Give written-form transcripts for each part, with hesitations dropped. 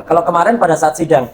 Kalau kemarin pada saat sidang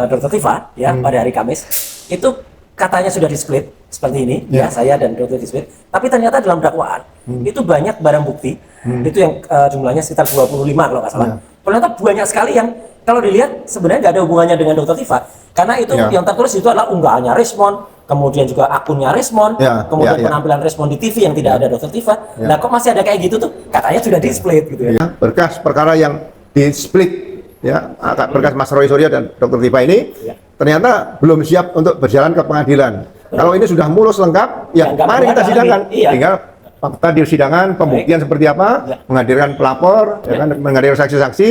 Dr. Tifa ya pada hari Kamis itu katanya sudah di-split seperti ini ya saya dan Dr. di-split, tapi ternyata dalam dakwaan itu banyak barang bukti itu yang jumlahnya sekitar 25 kalau nggak salah. Ternyata banyak sekali yang kalau dilihat sebenarnya nggak ada hubungannya dengan Dr. Tifa karena itu yang tertulis itu adalah unggahannya Respon, kemudian juga akunnya Respon, kemudian penampilan Respon di TV yang tidak ada Dr. Tifa. Nah kok masih ada kayak gitu tuh? Katanya sudah di-split gitu ya. Berkas perkara yang di-split ya, berkas Mas Roy Suryo dan Dr. Tifa ini ternyata belum siap untuk berjalan ke pengadilan. Kalau ini sudah mulus lengkap, ya mari kita sidangkan. Tinggal fakta di persidangan, pembuktian seperti apa, menghadirkan pelapor, ya kan, menghadirkan saksi-saksi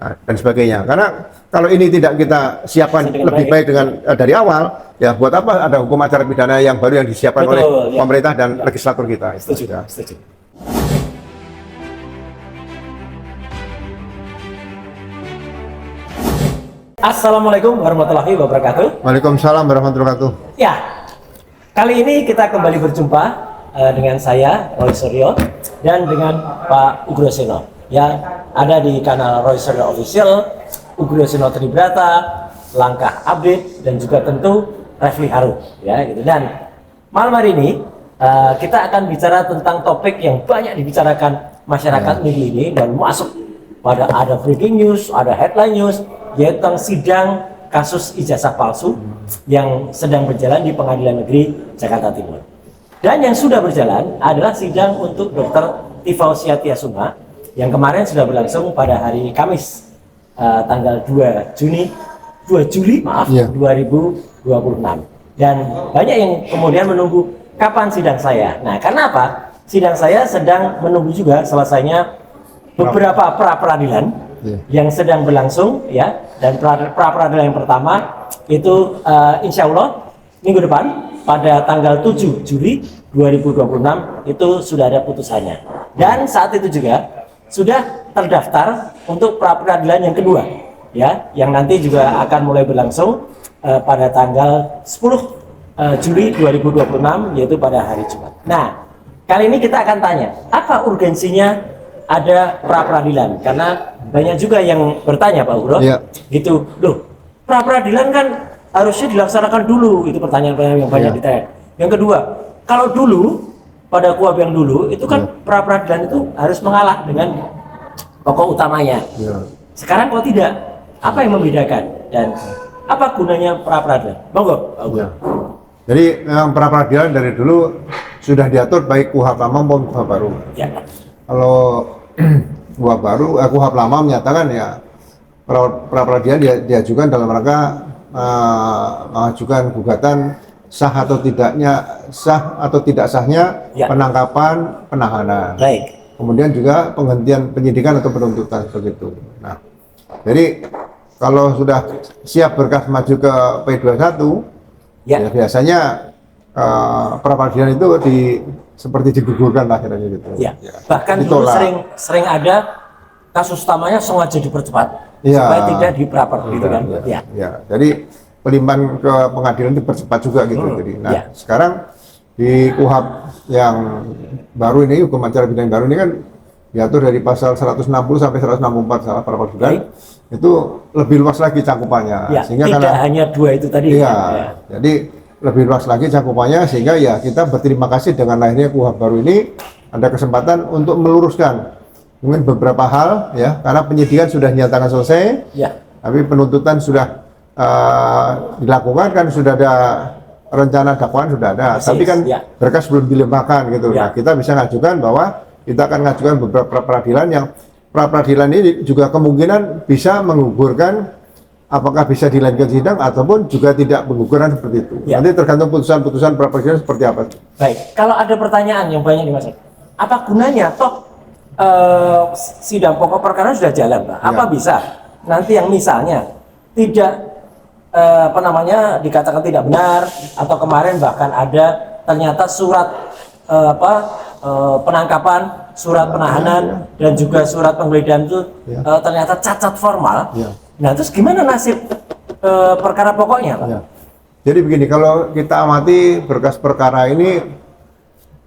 dan sebagainya. Karena kalau ini tidak kita siapkan lebih baik dengan dari awal, ya buat apa ada hukum acara pidana yang baru yang disiapkan oleh pemerintah dan legislatur kita. Setuju. Assalamualaikum warahmatullahi wabarakatuh. Waalaikumsalam warahmatullahi wabarakatuh. Ya, kali ini kita kembali berjumpa dengan saya Roy Suryo dan dengan Pak Ugroseno yang ada di kanal Roy Suryo Official, Ugroseno Tribrata, Langkah Update dan juga tentu Refli Harum ya gitu. Dan malam hari ini kita akan bicara tentang topik yang banyak dibicarakan masyarakat minggu ini dan masuk pada ada breaking news, ada headline news yaitu tentang sidang kasus ijazah palsu yang sedang berjalan di Pengadilan Negeri Jakarta Timur. Dan yang sudah berjalan adalah sidang untuk Dr. Tifa Tiasuma yang kemarin sudah berlangsung pada hari Kamis tanggal 2 Juli 2026. Dan banyak yang kemudian menunggu kapan sidang saya. Nah, karena apa? Sidang saya sedang menunggu juga selesainya beberapa pra-peradilan yang sedang berlangsung ya, dan pra-peradilan yang pertama itu insya Allah minggu depan pada tanggal 7 Juli 2026 itu sudah ada putusannya, dan saat itu juga sudah terdaftar untuk pra-peradilan yang kedua ya, yang nanti juga akan mulai berlangsung pada tanggal 10 Juli 2026 yaitu pada hari Jumat. Nah, kali ini kita akan tanya apa urgensinya ada pra-peradilan, karena banyak juga yang bertanya Pak Ugro, gitu, loh pra-peradilan kan harusnya dilaksanakan dulu, itu pertanyaan yang banyak ditanya. Yang kedua, kalau dulu pada KUHP yang dulu itu kan pra-peradilan itu harus mengalah dengan pokok utamanya. Sekarang kok tidak, apa yang membedakan dan apa gunanya pra-peradilan? Monggo Pak Ugro. Jadi memang pra-peradilan dari dulu sudah diatur baik KUHP lama maupun KUHP baru. Kalau KUHP lama menyatakan ya pra-peradilan diajukan dalam rangka mengajukan gugatan sah atau tidak sahnya penangkapan penahanan. Kemudian juga penghentian penyidikan atau penuntutan begitu. Nah, jadi kalau sudah siap berkas maju ke P21 ya biasanya pra-peradilan itu seperti digugurkan lah kira-kira gitu. Bahkan dulu sering ada kasus utamanya sengaja dipercepat supaya tidak diperapar gitu kan. Jadi pelimpahan ke pengadilan dipercepat juga gitu. Jadi, sekarang di KUHP yang baru ini, hukum acara pidana baru ini kan diatur dari pasal 160 sampai 164 salah pra-peradilan itu lebih luas lagi cakupannya. Sehingga tidak hanya dua itu tadi. Jadi lebih luas lagi cakupannya, sehingga ya kita berterima kasih dengan lahirnya KUHP baru ini ada kesempatan untuk meluruskan mungkin beberapa hal ya, karena penyidikan sudah dinyatakan selesai tapi penuntutan sudah dilakukan, kan sudah ada rencana dakwaan sudah ada, tapi kan berkas belum dilimpahkan gitu. Nah, kita bisa ngajukan bahwa kita akan ngajukan beberapa peradilan yang pra-peradilan ini juga kemungkinan bisa menggugurkan, apakah bisa dilanjutkan sidang ataupun juga tidak pengukuran seperti itu. Nanti tergantung putusan pra-peradilan seperti apa. Baik, kalau ada pertanyaan yang banyak nih Mas, apa gunanya toh sidang pokok perkara sudah jalan, Pak? Apa bisa nanti yang misalnya tidak dikatakan tidak benar, atau kemarin bahkan ada ternyata surat penangkapan, surat penahanan dan juga surat penggeledahan itu ternyata cacat formal. Nah, terus gimana nasib perkara pokoknya, Pak? Jadi begini, kalau kita amati berkas perkara ini,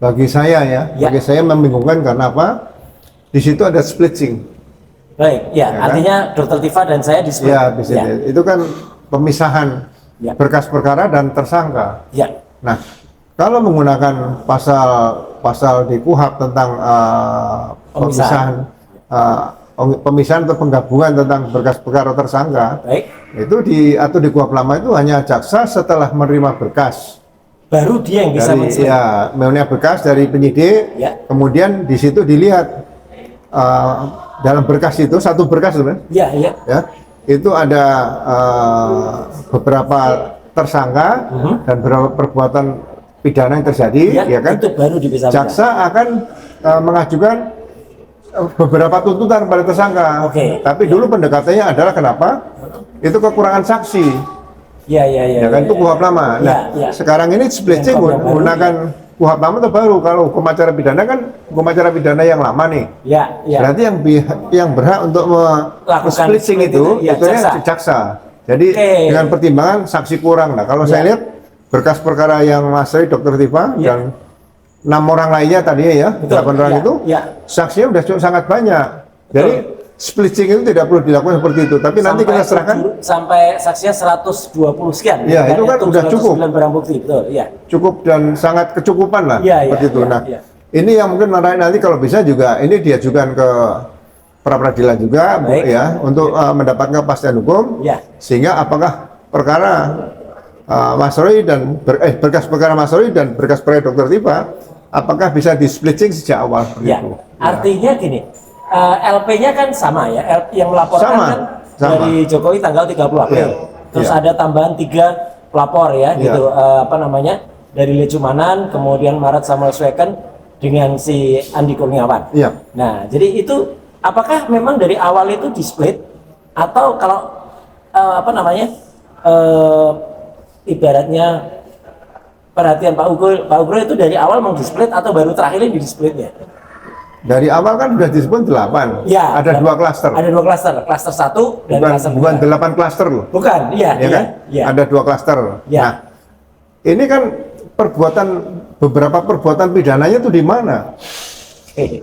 bagi saya membingungkan karena apa? Di situ ada splitting. Baik, ya, Ya kan? artinya Dr. Tifa dan saya di split. Ya, bisa. Itu kan pemisahan Ya. berkas perkara dan tersangka. Ya, Nah, kalau menggunakan pasal di KUHP tentang pemisahan atau penggabungan tentang berkas perkara tersangka, baik. itu diatur di KUHP lama itu hanya jaksa setelah menerima berkas Baru dia yang bisa dari men-split. menerima berkas dari penyidik, Ya. kemudian di situ dilihat dalam berkas itu satu berkas sebenarnya, Ya, ya. ya itu ada beberapa tersangka dan beberapa perbuatan pidana yang terjadi, ya kan? Itu baru dipisahkan. Jaksa akan mengajukan beberapa tuntutan pada tersangka. Oke. Tapi dulu pendekatannya adalah kenapa? Itu kekurangan saksi, Ya, ya, ya. ya kan? ya, Itu KUHP lama. Ya, Nah, ya. sekarang ini splitting Yang baru, menggunakan KUHP lama atau baru? Kalau hukum acara pidana kan hukum acara pidana yang lama nih. Ya, ya. Berarti yang berhak untuk Lakukan splitting split itu ya, jaksa. Jadi Oke. dengan pertimbangan saksi kurang. Nah, kalau saya lihat berkas perkara yang Mas Roy, Dr. Tifa Ya. dan 6 orang lainnya tadinya ya, Betul. 8 orang Ya, itu ya. saksinya udah sangat banyak. Jadi splitting itu tidak perlu dilakukan seperti itu. Tapi nanti kita serahkan sampai saksinya 120 sekian. Ya, itu kan udah cukup. 109 barang bukti, betul. Ya. cukup dan sangat kecukupan lah Ya, seperti ya, itu. ya, Nah, ya. ini yang mungkin nanti kalau bisa juga ini diajukan ke pra peradilan juga, Bu, Baik. ya, untuk mendapatkan kepastian hukum. Ya. Sehingga apakah perkara Mas Roy dan berkas perkara Mas Roy dan berkas perkara Dr. Tifa apakah bisa di splitting sejak awal seperti Ya. itu? Artinya gini, LP-nya kan sama ya, yang melaporkan Sama, kan sama. dari Jokowi tanggal 30 April. Ya, Terus ya. ada tambahan 3 pelapor ya, Ya. gitu. Apa namanya? Dari Lecumanan, kemudian Maret Samuel Sweken dengan si Andi Kurniawan. Iya. Nah, jadi itu apakah memang dari awal itu di split atau kalau apa namanya? Ibaratnya perhatian Pak Ugro itu dari awal mau di split atau baru terakhir ini di splitnya? Dari awal kan sudah disebut 8. Ya, Ada 2 klaster. Ada 2 klaster, klaster 1 dan klaster Bukan 2. 8 klaster loh. Bukan, iya, Ya kan? iya. Ada 2 klaster. Ya. Nah, ini kan beberapa perbuatan pidananya itu di mana?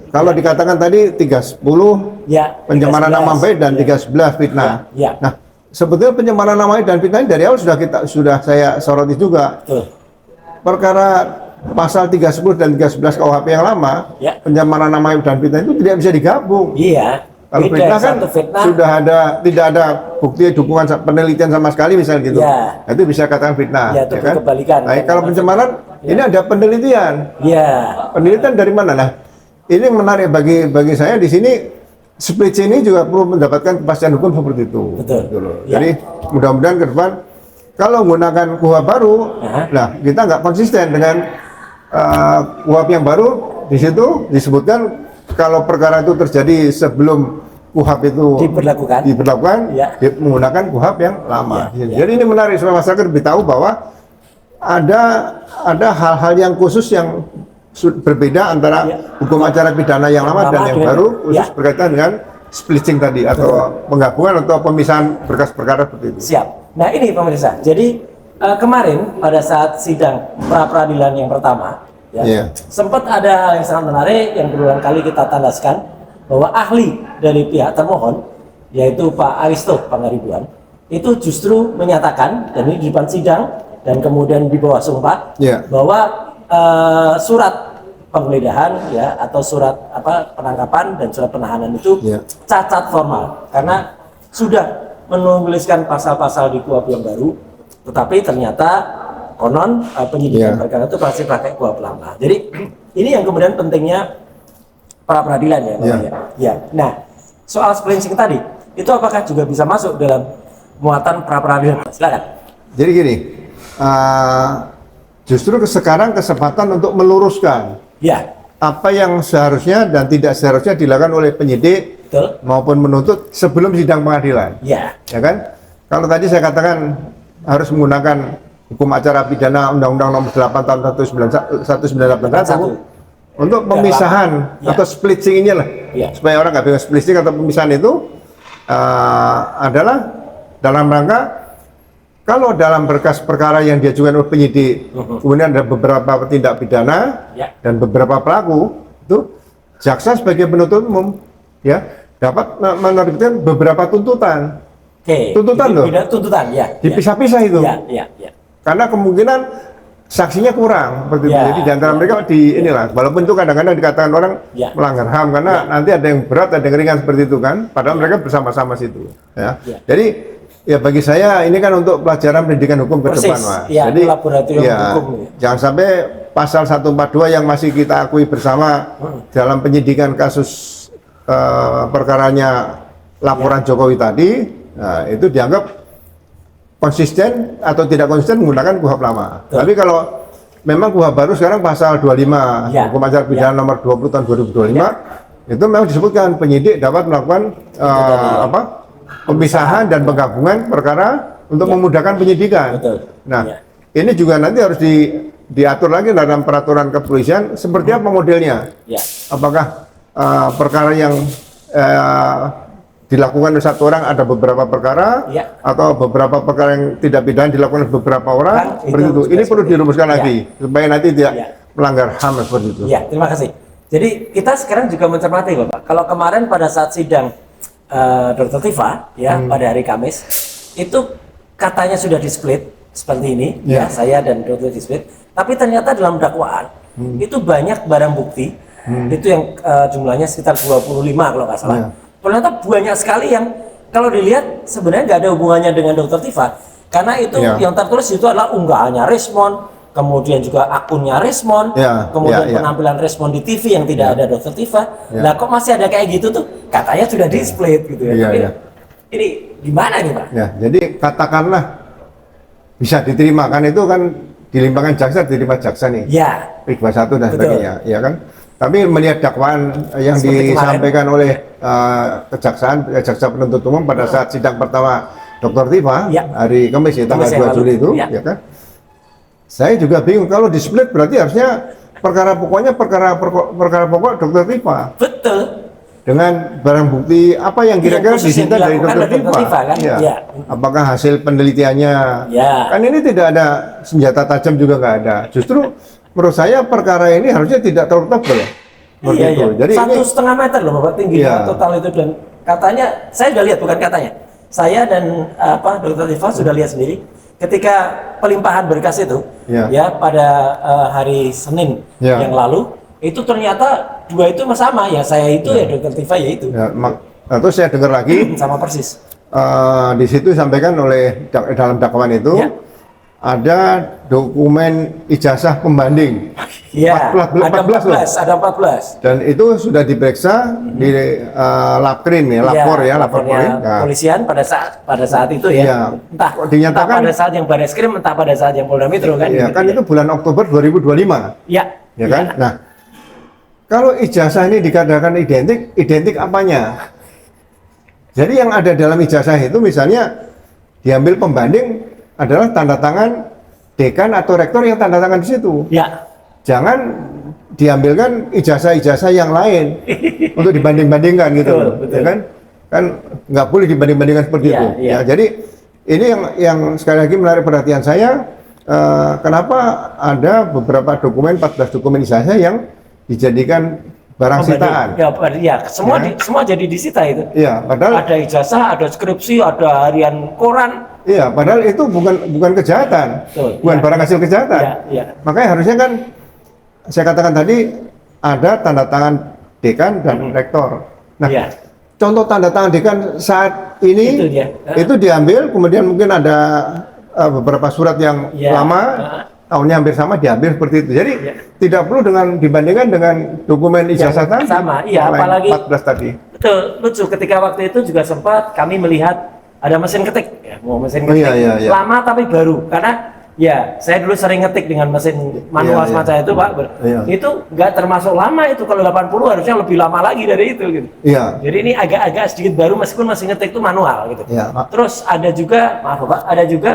Kalau dikatakan tadi 310 Ya, pencemaran 13, nama baik dan ya. 311 fitnah. Ya, ya. Nah, sebetulnya pencemaran nama baik dan fitnah ini dari awal sudah saya soroti juga. Betul. Perkara pasal 310 dan 311 KUHP yang lama, Ya. pencemaran nama baik dan fitnah itu tidak bisa digabung. Iya. Kalau Beda, fitnah kan satu fitnah. tidak ada bukti dukungan penelitian sama sekali misalnya gitu. Ya. Itu bisa katakan fitnah. Ya, itu kebalikan. Nah, kalau pencemaran ini ada penelitian. Iya. Penelitian dari mana? Nah, ini yang menarik bagi saya di sini split ini juga perlu mendapatkan kepastian hukum seperti itu. Betul. Gitu loh. Ya. Jadi mudah-mudahan ke depan kalau menggunakan KUHP baru, Aha. nah kita nggak konsisten dengan KUHP yang baru. Di situ disebutkan kalau perkara itu terjadi sebelum KUHP itu diberlakukan Ya. menggunakan KUHP yang lama. Ya, ya. Jadi ini menarik supaya masyarakat lebih tahu bahwa ada hal-hal yang khusus yang berbeda antara Ya. hukum acara pidana yang lama dan yang dengan- baru khusus ya. berkaitan dengan splitting tadi atau penggabungan atau pemisahan berkas perkara seperti itu. Siap. Nah, ini pemirsa. Jadi kemarin pada saat sidang pra peradilan yang pertama, ya, Iya. sempat ada hal yang sangat menarik yang berulang kali kita tandaskan bahwa ahli dari pihak termohon, yaitu Pak Aristo Pangaribuan, itu justru menyatakan, dan ini di depan sidang dan kemudian di bawah sumpah, Iya. bahwa surat penggeledahan ya atau surat penangkapan dan surat penahanan itu Iya. cacat formal karena sudah menuliskan pasal-pasal di KUHP yang baru, tetapi ternyata konon penyidikan Iya. perkara itu masih pakai KUHP lama. Jadi ini yang kemudian pentingnya pra peradilan ya, Pak, Iya. ya. Nah, soal splitting tadi itu apakah juga bisa masuk dalam muatan pra peradilan? Silakan. Jadi gini, justru sekarang kesempatan untuk meluruskan Ya, apa yang seharusnya dan tidak seharusnya dilakukan oleh penyidik betul. maupun menuntut sebelum sidang pengadilan. Ya, Ya kan? Kalau tadi saya katakan harus menggunakan hukum acara pidana Undang-Undang Nomor 8 Tahun 1981 untuk pemisahan Ya. atau splitting ini lah, Ya. supaya orang nggak bingung. Splitting atau pemisahan itu adalah dalam rangka kalau dalam berkas perkara yang diajukan oleh penyidik, kemudian ada beberapa tindak pidana Ya. dan beberapa pelaku, itu jaksa sebagai penuntut umum ya dapat menerbitkan beberapa tuntutan. Oke. Tuntutan loh. Tuntutan, ya. Dipisah-pisah itu. Ya. Karena kemungkinan saksinya kurang seperti itu. Ya, Jadi di antara mereka inilah, walaupun itu kadang-kadang dikatakan orang melanggar HAM karena nanti ada yang berat, ada yang ringan seperti itu kan. Padahal mereka bersama-sama situ. Ya. Jadi ya bagi saya ini kan untuk pelajaran pendidikan hukum ke depan, Mas. Ya, jadi laboratorium hukum. Jangan sampai pasal 142 yang masih kita akui bersama dalam penyidikan kasus perkaranya laporan Jokowi tadi, nah, itu dianggap konsisten atau tidak konsisten menggunakan KUHP lama. Tapi kalau memang KUHP baru sekarang pasal 25 Hukum Acara Pidana nomor 20 tahun 2025 itu memang disebutkan penyidik dapat melakukan pemisahan dan penggabungan perkara untuk memudahkan penyidikan. Nah, ini juga nanti harus diatur lagi dalam peraturan kepolisian seperti apa modelnya. Apakah perkara yang dilakukan oleh satu orang ada beberapa perkara atau beberapa perkara yang tidak pidana dilakukan oleh beberapa orang seperti itu. Ini perlu dirumuskan lagi supaya nanti tidak melanggar HAM seperti itu. Ya, terima kasih. Jadi kita sekarang juga mencermati Bapak. Kalau kemarin pada saat sidang Dr. Tifa pada hari Kamis itu katanya sudah di-split seperti ini saya dan Dr. di-split, tapi ternyata dalam dakwaan itu banyak barang bukti itu yang jumlahnya sekitar 25 kalau nggak salah. Ternyata banyak sekali yang kalau dilihat sebenarnya nggak ada hubungannya dengan Dr. Tifa, karena itu yang tertulis itu adalah unggahannya Resmond, kemudian juga akunnya Resmond, kemudian penampilan Resmond di TV yang tidak ada Dr. Tifa. Nah kok masih ada kayak gitu tuh? Katanya sudah di-split gitu ya. Tapi ini gimana nih Pak? Ya, jadi katakanlah bisa diterima kan, itu kan dilimpahkan jaksa, diterima jaksa nih. P21 dan sebagainya, ya kan? Tapi melihat dakwaan yang seperti disampaikan oleh kejaksaan, jaksa penuntut umum pada saat sidang pertama Dr. Tifa hari Kamis tanggal 2 Juli itu, ya kan? Saya juga bingung kalau di split berarti harusnya perkara pokoknya perkara pokok Dr. Tifa. Betul. Dengan barang bukti apa yang kira-kira disita dari Dr. Tifa kan? Apakah hasil penelitiannya? Kan ini tidak ada senjata tajam juga nggak ada. Justru menurut saya perkara ini harusnya tidak terlalu tebal. Jadi 1,5 meter loh Bapak tingginya total itu, dan katanya saya sudah lihat, bukan katanya. Saya dan Dr. Tifa sudah lihat sendiri ketika pelimpahan berkas itu pada hari Senin yang lalu, itu ternyata dua itu sama ya, saya itu ya Dr. Tifa ya itu. Terus saya dengar lagi sama persis. Di situ disampaikan oleh dalam dakwaan itu ada dokumen ijazah pembanding. 14 ada 14. Dan itu sudah diperiksa di Lapkrin lapor polisian pada saat itu entah dinyatakan pada saat yang Bareskrim, entah pada saat yang Polda Metro kan. Itu bulan Oktober 2025. Ya kan? Nah, kalau ijazah ini dikatakan identik apanya? Jadi yang ada dalam ijazah itu misalnya diambil pembanding adalah tanda tangan dekan atau rektor yang tanda tangan di situ. Jangan diambilkan ijazah-ijazah yang lain untuk dibanding-bandingkan gitu, ya kan? Kan nggak boleh dibanding-bandingkan seperti itu. Jadi ini yang sekali lagi menarik perhatian saya, kenapa ada beberapa dokumen, 14 dokumen ijazah yang dijadikan barang sitaan. Semua jadi disita itu. Padahal ada ijazah, ada skripsi, ada harian koran. Padahal itu bukan kejahatan, bukan barang hasil kejahatan. Makanya harusnya kan saya katakan tadi ada tanda tangan dekan dan rektor. Nah, contoh tanda tangan dekan saat ini itu diambil, kemudian mungkin ada beberapa surat yang lama, tahunnya hampir sama diambil seperti itu. Jadi tidak perlu dibandingkan dengan dokumen ijazah tadi. Sama, apalagi 14 tadi. Betul, lucu ketika waktu itu juga sempat kami melihat ada mesin ketik, mesin ketik lama tapi baru, karena saya dulu sering ngetik dengan mesin manual semacam itu Pak. Itu nggak termasuk lama itu, kalau 80 harusnya lebih lama lagi dari itu gitu. Jadi ini agak-agak sedikit baru meskipun masih ngetik itu manual gitu. Terus ada juga, maaf Pak, ada juga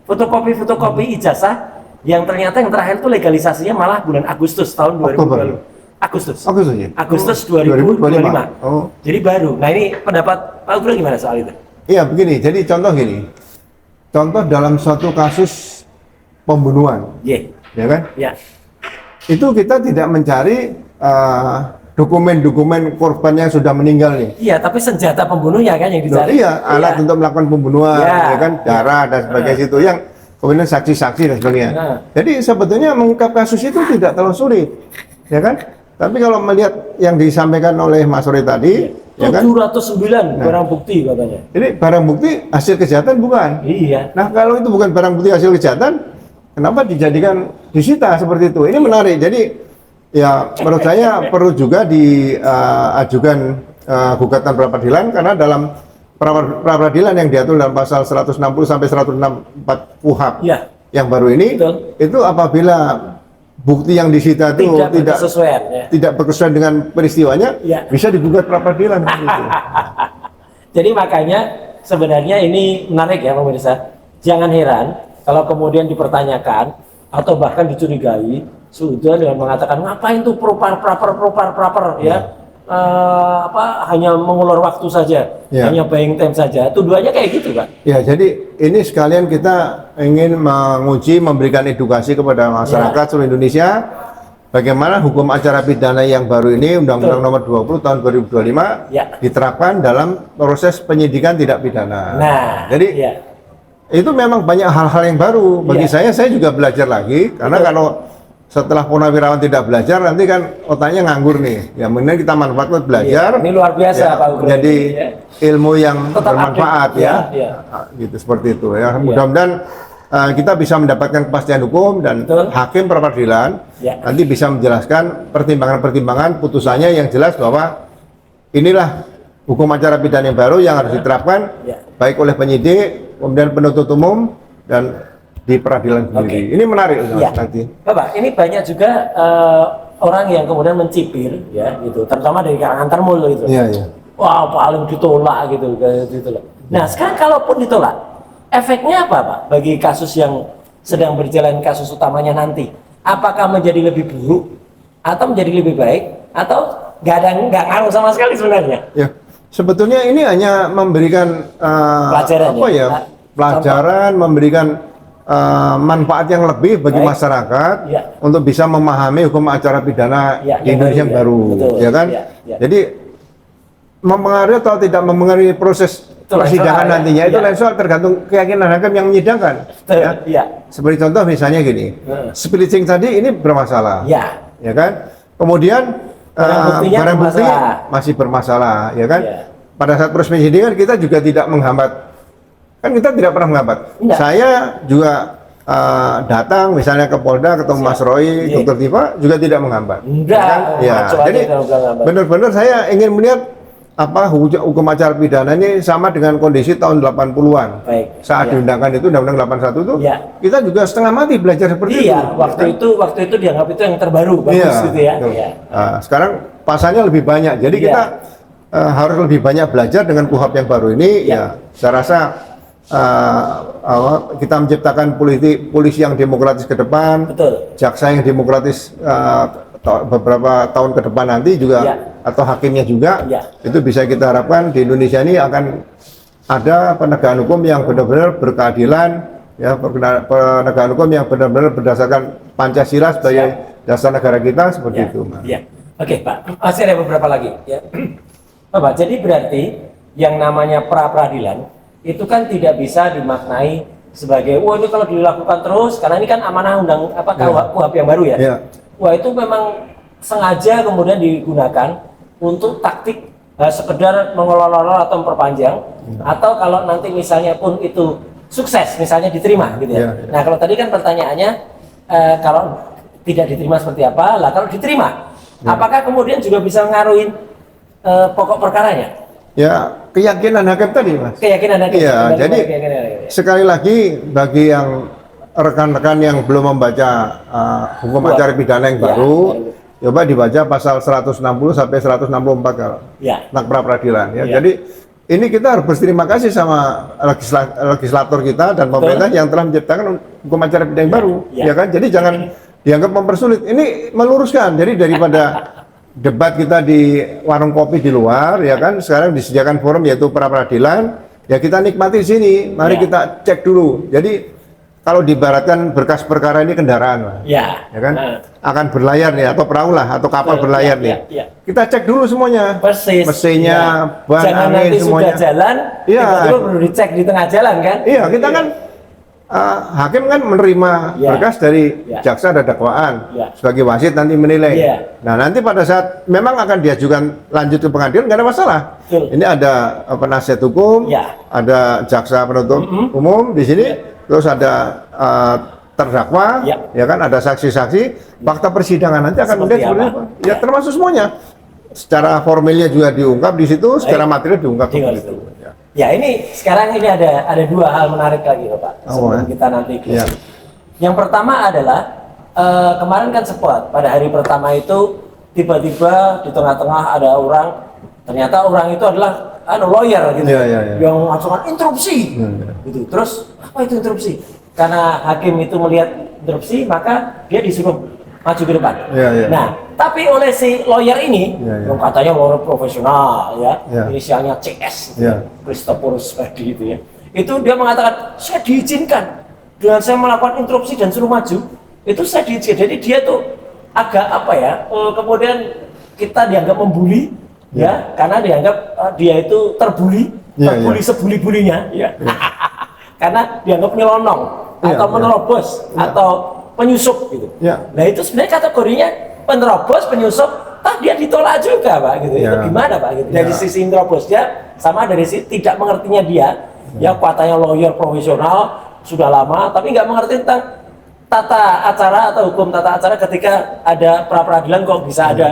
fotokopi ijazah yang ternyata yang terakhir itu legalisasinya malah bulan Agustus tahun 2020. Agustus 2025. Jadi baru. Nah ini pendapat Pak Ugro gimana soal itu? Begini, jadi contoh dalam suatu kasus pembunuhan, ya kan? Itu kita tidak mencari dokumen-dokumen korban yang sudah meninggal nih. Iya, tapi senjata pembunuhnya kan yang Loh, dicari. iya, alat untuk melakukan pembunuhan, Iya. ya kan, darah dan sebagainya itu yang kemudian saksi-saksi dan sebagainya. Nah. Jadi sebetulnya mengungkap kasus itu tidak terlalu sulit, ya kan? Tapi kalau melihat yang disampaikan oleh Mas Roy tadi, ya kan, 709 barang bukti katanya. ini barang bukti hasil kejahatan bukan? Iya. Nah, kalau itu bukan barang bukti hasil kejahatan, kenapa dijadikan disita seperti itu? Ini menarik. Jadi ya menurut saya perlu juga diajukan gugatan pra peradilan karena dalam pra peradilan yang diatur dalam pasal 160 sampai 164 KUHP Iya. yang baru ini, Betul. itu apabila bukti yang disita itu Tidak berkesesuaian, ya. tidak berkesesuaian dengan peristiwanya, Iya. bisa digugat pra peradilan. Gitu. Jadi makanya sebenarnya ini menarik ya pemirsa. Jangan heran kalau kemudian dipertanyakan atau bahkan dicurigai sudah dengan mengatakan ngapain tuh proper ya. Hanya mengulur waktu saja, Ya. hanya buying time saja. Tuduhannya kayak gitu kan? Ya, jadi ini sekalian kita ingin menguji, memberikan edukasi kepada masyarakat seluruh Indonesia bagaimana hukum acara pidana yang baru ini Undang-Undang Nomor 20 Tahun 2025 Ya. diterapkan dalam proses penyidikan tidak pidana. Nah, jadi ya. itu memang banyak hal-hal yang baru bagi Ya. saya juga belajar lagi karena Betul. kalau setelah purnawirawan tidak belajar nanti kan otaknya nganggur nih. Ya, mending kita manfaatkan belajar. Iya, ini luar biasa, ya, Pak Ugro. jadi Ya. ilmu yang Tetap bermanfaat update. ya. Ya. Gitu seperti itu ya. Mudah-mudahan kita bisa mendapatkan kepastian hukum dan Betul. hakim pra peradilan Ya. nanti bisa menjelaskan pertimbangan-pertimbangan putusannya yang jelas bahwa inilah hukum acara pidana yang baru yang harus diterapkan Ya. baik oleh penyidik, kemudian penuntut umum dan di peradilan sendiri. Oke. Ini menarik Ya. nanti. Bapak, ini banyak juga orang yang kemudian mencibir ya gitu, terutama dari kalangan termul gitu. Iya, iya. Wah, paling ditolak gitu kayak gitu loh. Nah, sekarang kalaupun ditolak, efeknya apa, Pak, bagi kasus yang sedang berjalan kasus utamanya nanti? Apakah menjadi lebih buruk atau menjadi lebih baik atau nggak ngaruh sama sekali sebenarnya? Ya, sebetulnya ini hanya memberikan Pelajaran apa ya? ya? Pelajaran, memberikan manfaat yang lebih bagi Baik. masyarakat Ya. untuk bisa memahami hukum acara pidana Ya, di yang Indonesia yang baru, baru, ya. Betul. ya kan? Ya, ya. Jadi mempengaruhi atau tidak mempengaruhi proses Itu lain persidangan soal, ya. nantinya itu Ya. lain soal tergantung keyakinan hakim yang menyidangkan. Betul, Ya. ya. Seperti contoh misalnya gini, splitting tadi ini bermasalah, Ya. ya kan? Kemudian Barang buktinya barang bukti bermasalah. masih bermasalah, ya kan? Ya. Pada saat proses penyidikan kita juga tidak menghambat, kan kita tidak pernah menghambat. Enggak. Saya juga datang misalnya ke Polda ketemu Mas Roy, Iya. Dr. Tifa juga tidak menghambat. Enggak, ya kan? Ya, ngaco aja jadi kalau bilang menghambat. benar-benar saya ingin melihat apa hukum acara pidana ini sama dengan kondisi tahun 80-an. Baik. Saat Ya. diundangkan itu Undang-Undang 81 itu, Ya. kita juga setengah mati belajar seperti itu. Iya, waktu itu dianggap itu yang terbaru, bagus gitu ya. betul. Iya. Nah, sekarang pasalnya lebih banyak, jadi Iya. kita harus lebih banyak belajar dengan KUHP yang baru ini. Iya. Ya, saya rasa kita menciptakan polisi yang demokratis ke depan, Betul. jaksa yang demokratis beberapa tahun ke depan nanti juga, Iya. atau hakimnya juga, Iya. itu bisa kita harapkan di Indonesia ini akan ada penegakan hukum yang benar-benar berkeadilan, ya penegakan hukum yang benar-benar berdasarkan Pancasila sebagai dasar negara kita seperti Ya, itu. Mas. ya. Oke, Pak. Masih ada beberapa lagi. Ya. Bapak, jadi berarti yang namanya pra peradilan itu kan tidak bisa dimaknai sebagai, wah ini kalau dilakukan terus, karena ini kan amanah KUHP yang baru ya. Ya. Wah itu memang sengaja kemudian digunakan untuk taktik sekedar mengolok-olok atau memperpanjang, atau kalau nanti misalnya pun itu sukses, misalnya diterima gitu ya. Ya, ya. Nah kalau tadi kan pertanyaannya kalau tidak diterima seperti apa? Lah kalau diterima, apakah kemudian juga bisa ngaruhin pokok perkaranya? Ya, keyakinan hakim tadi, Mas. Keyakinan hakim. Iya, Kembali jadi kepada keyakinan hakim. sekali lagi bagi yang rekan-rekan yang belum membaca hukum Wah. acara pidana yang Ya, baru, coba dibaca pasal 160 sampai 164 kalau Ya. tentang pra peradilan ya. Ya. Jadi ini kita harus berterima kasih sama legislator kita dan pemerintah yang telah menciptakan hukum acara pidana yang baru, Ya. ya kan? Jadi jangan dianggap mempersulit. Ini meluruskan. Jadi daripada debat kita di warung kopi di luar, ya kan? Sekarang disediakan forum yaitu pra peradilan. Ya kita nikmati di sini. Mari Ya. kita cek dulu. Jadi kalau diibaratkan berkas perkara ini kendaraan, Pak. Ya. Ya kan? Akan berlayar nih atau perahu lah atau kapal berlayar nih. Kita cek dulu semuanya. Persis. Mesinnya, ban, jangan angin nanti semuanya. sudah jalan, tiba-tiba perlu dicek di tengah jalan kan? Iya, kita kan hakim kan menerima berkas dari jaksa ada dakwaan sebagai wasit nanti menilai. Nah, nanti pada saat memang akan diajukan lanjut ke pengadilan nggak ada masalah. Ini ada penasihat hukum, ada jaksa penuntut umum di sini, terus ada terdakwa, ya kan, ada saksi-saksi, fakta persidangan nanti akan melihat seperti apa. Ya, termasuk semuanya. Secara formilnya juga diungkap di situ, secara material diungkap di situ. Ya, ini sekarang ini ada dua hal menarik lagi, Pak. Sebelum kita nanti closing. Yang pertama adalah kemarin kan sempat pada hari pertama itu tiba-tiba di tengah-tengah ada orang, ternyata orang itu adalah lawyer gitu, yang melakukan interupsi, gitu. Terus apa itu interupsi? Karena hakim itu melihat interupsi, maka dia disuruh maju ke depan. Nah, tapi oleh si lawyer ini, yang katanya lawyer profesional, inisialnya CS, Christophorus Pedi itu ya, itu dia mengatakan saya diizinkan dengan saya melakukan interupsi dan suruh maju, itu saya diizinkan. Jadi dia tuh agak apa ya, kemudian kita dianggap membuli, karena dianggap dia itu terbuli sebuli-bulinya, karena dianggap nyelonong atau menerobos atau penyusup gitu. Nah, itu sebenarnya kategorinya penerobos, penyusup, dia ditolak juga, Pak, gitu. Itu gimana, Pak, gitu. Dari sisi penerobosnya sama dari sisi tidak mengertinya dia, katanya lawyer profesional sudah lama tapi nggak mengerti tentang tata acara atau hukum tata acara ketika ada pra-peradilan kok bisa ada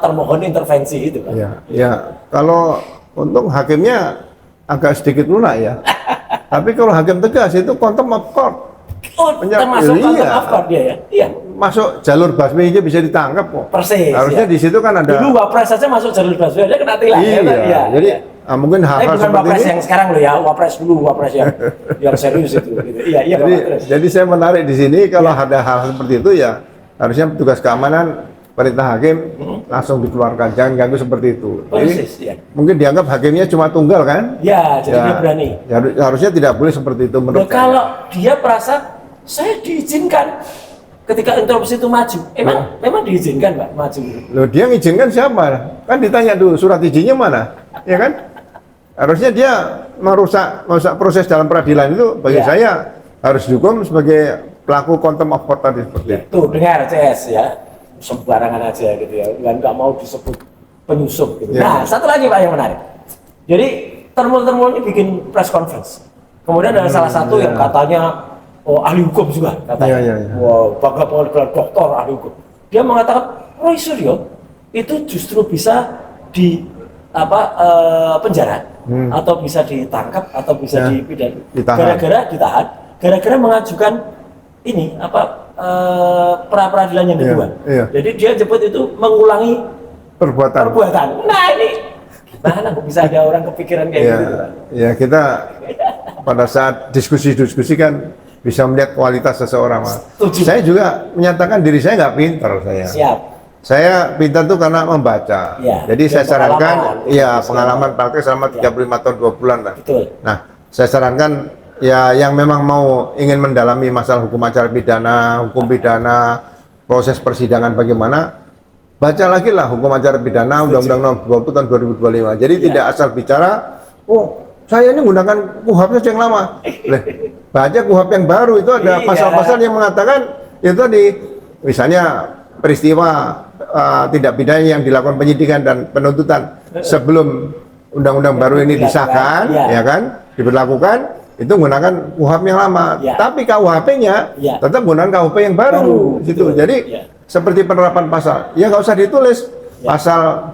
termohon intervensi itu, Pak. Kalau untung hakimnya agak sedikit lunak ya. Tapi kalau hakim tegas itu contempt of court. Termasuk contempt of court dia ya. Masuk jalur busway aja bisa ditangkap kok. Persis. Harusnya di situ kan ada. Dulu Wapres saja masuk jalur busway aja kena tilang. Jadi mungkin hal-hal bukan seperti Wapres ini. yang sekarang loh ya, Wapres dulu, Wapres yang serius itu. Gitu. Jadi saya menarik di sini kalau ada hal seperti itu ya harusnya petugas keamanan perintah hakim langsung dikeluarkan, jangan ganggu seperti itu. Persis, mungkin dianggap hakimnya cuma tunggal kan? Jadi dia berani. Harusnya tidak boleh seperti itu menurut saya. Kalau dia merasa saya diizinkan ketika interupsi itu maju, memang diizinkan, Pak, maju. Loh, dia ngizinkan siapa? Kan ditanya dulu surat izinnya mana, ya kan? Harusnya dia merusak proses dalam peradilan itu bagi saya harus dihukum sebagai pelaku contempt of court tadi seperti itu. Tuh dengar CS ya. Sembarangan aja gitu ya, nggak mau disebut penyusup gitu. Nah, satu lagi, Pak, yang menarik. Jadi termul ini bikin press conference. Kemudian ada salah satu yang katanya ahli hukum juga katanya. Bangga banget gelar doktor ahli hukum. Dia mengatakan Roy Suryo itu justru bisa di penjara atau bisa ditangkap atau bisa dipidana gara-gara ditahan, gara-gara mengajukan ini pra-peradilan yang kedua. Jadi dia jemput itu mengulangi perbuatan. Nah, ini gimana kok bisa ada orang kepikiran kayak gitu, Pak? Ya, kita pada saat diskusi kan bisa melihat kualitas seseorang. Saya juga menyatakan diri saya nggak pintar Saya pintar tuh karena membaca. Jadi saya sarankan pengalaman praktek selama 35 tahun 2 bulan lah. Nah, saya sarankan yang memang mau ingin mendalami masalah hukum acara pidana, hukum pidana, proses persidangan bagaimana, baca lagi lah hukum acara pidana Undang-Undang Nomor 20 tahun 2025. Jadi tidak asal bicara, saya ini menggunakan KUHP yang lama. Baca KUHP yang baru itu ada pasal-pasal yang mengatakan itu tadi, misalnya peristiwa tindak pidana yang dilakukan penyidikan dan penuntutan sebelum Undang-Undang baru ini disahkan, ya kan, diberlakukan. Itu menggunakan KUHP yang lama, tapi KUHP-nya tetap menggunakan KUHP yang baru, gitu. Jadi seperti penerapan pasal, ya nggak usah ditulis pasal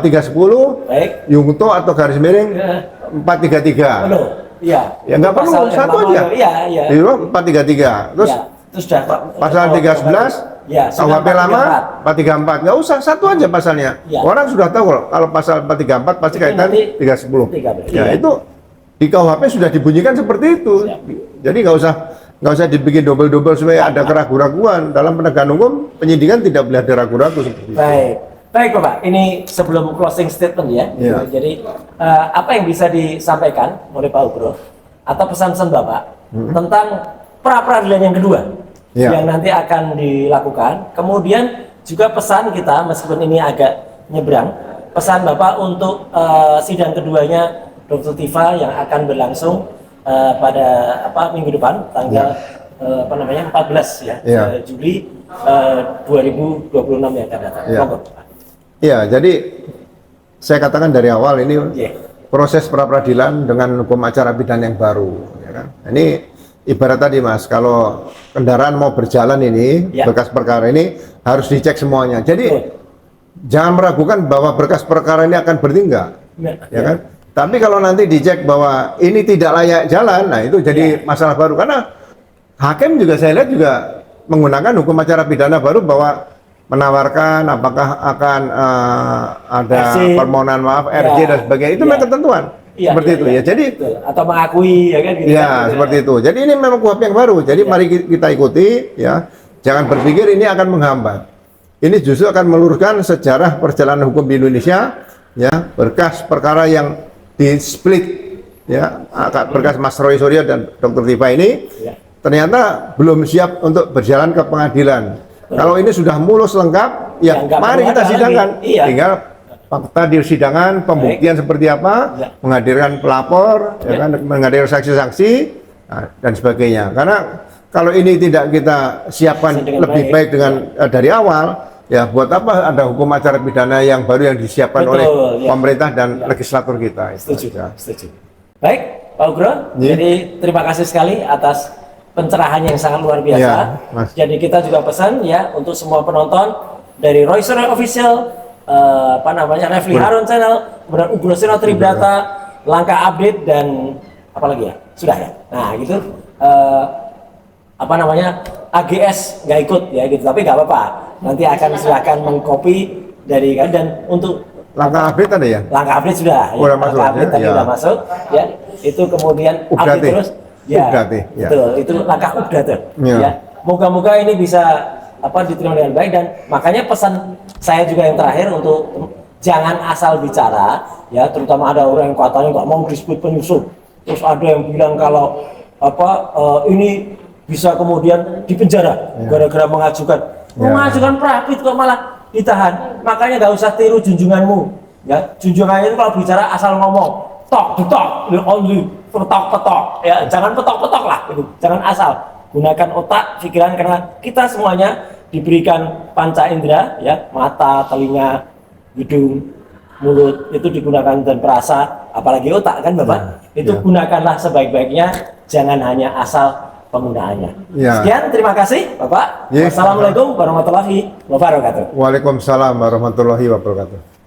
310, Yungto atau garis miring 433. Ya nggak perlu, satu aja. 433. Terus pasal 311, KUHP lama 434, nggak usah, satu aja pasalnya. Orang sudah tahu kalau pasal 434 pasti kaitan 310. Ya itu di KUHP sudah dibunyikan seperti itu. Jadi nggak usah dibikin double supaya ada keraguan-raguan dalam penegakan hukum. Penyidikan tidak boleh ada ragu-ragu seperti itu. Baik, Bapak. Ini sebelum closing statement ya. Jadi apa yang bisa disampaikan oleh Pak Ugro atau pesan-pesan Bapak tentang pra peradilan yang kedua Ya. yang nanti akan dilakukan. Kemudian juga pesan kita, meskipun ini agak nyebrang, pesan Bapak untuk sidang keduanya Dr. Tifa yang akan berlangsung pada minggu depan tanggal 14 ya, Ya. Juli 2026 yang akan datang. Ya. Monggo. Ya, jadi saya katakan dari awal ini Ya. proses pra peradilan dengan hukum acara pidana yang baru. Ya kan? Ini ibarat tadi Mas, kalau kendaraan mau berjalan ini, Ya. berkas perkara ini harus dicek semuanya. Jadi Betul. jangan meragukan bahwa berkas perkara ini akan bertinggal, ya kan? Tapi kalau nanti dicek bahwa ini tidak layak jalan, nah itu jadi masalah baru karena hakim juga saya lihat juga menggunakan hukum acara pidana baru bahwa menawarkan apakah akan ada RC. permohonan maaf, RJ Ya. dan sebagainya. Itu Ya. memang ketentuan. Iya, Seperti iya, itu iya. ya. Jadi Betul. Atau mengakui ya kan gitu. ya kan? seperti itu. Jadi ini memang kuhap yang baru. Jadi Ya. mari kita ikuti ya. Jangan berpikir ini akan menghambat. Ini justru akan meluruskan sejarah perjalanan hukum di Indonesia ya, berkas perkara yang di split ya, berkas Mas Roy Suryo dan Dr. Tifa ini Ya. ternyata belum siap untuk berjalan ke pengadilan. Kalau ini sudah mulus lengkap, ya Ya, nggak mari perlu kita ada sidangkan. lagi. Iya. Tinggal fakta di sidangan, pembuktian seperti apa, Ya. menghadirkan pelapor, ya kan, menghadirkan saksi-saksi dan sebagainya. Karena kalau ini tidak kita siapkan Dengan lebih baik. baik dengan dari awal, ya buat apa ada hukum acara pidana yang baru yang disiapkan Betul, oleh ya. pemerintah dan legislator kita. Itu Setuju, saja. setuju. Baik, Pak Ugro. Ya. Jadi terima kasih sekali atas pencerahan yang sangat luar biasa. Ya, Mas. Jadi kita juga pesan ya untuk semua penonton dari Roy Suryo Official, Refli Harun Channel, kemudian Ugro Seno Tribrata, Langkah Update dan apa lagi ya? Sudah ya. Nah gitu. AGS nggak ikut ya gitu, tapi nggak apa-apa. Nanti akan silakan mengcopy dari kan, dan untuk Langkah update ada ya? langkah update sudah, Udah masuk, langkah update ya? tadi Ya. udah masuk, ya itu kemudian Update. update terus, ya, Update, ya. betul, itu langkah update, Ya. ya. Moga-moga ini bisa diterima dengan baik, dan makanya pesan saya juga yang terakhir untuk jangan asal bicara, ya, terutama ada orang yang katanya nggak mau disebut penyusup, terus ada yang bilang kalau ini bisa kemudian dipenjara gara-gara mengajukan prapit kok malah ditahan. Makanya nggak usah tiru junjunganmu, ya. Junjungannya itu kalau bicara asal ngomong tok tok only petok petok, ya, jangan petok petok lah gitu. Jangan asal, gunakan otak pikiran, karena kita semuanya diberikan panca indera, ya, mata, telinga, hidung, mulut, itu digunakan dan perasa, apalagi otak kan Bapak, itu gunakanlah sebaik-baiknya, jangan hanya asal penggunaannya. Ya. Sekian, terima kasih Bapak. Yes. Wassalamualaikum warahmatullahi wabarakatuh. Waalaikumsalam warahmatullahi wabarakatuh.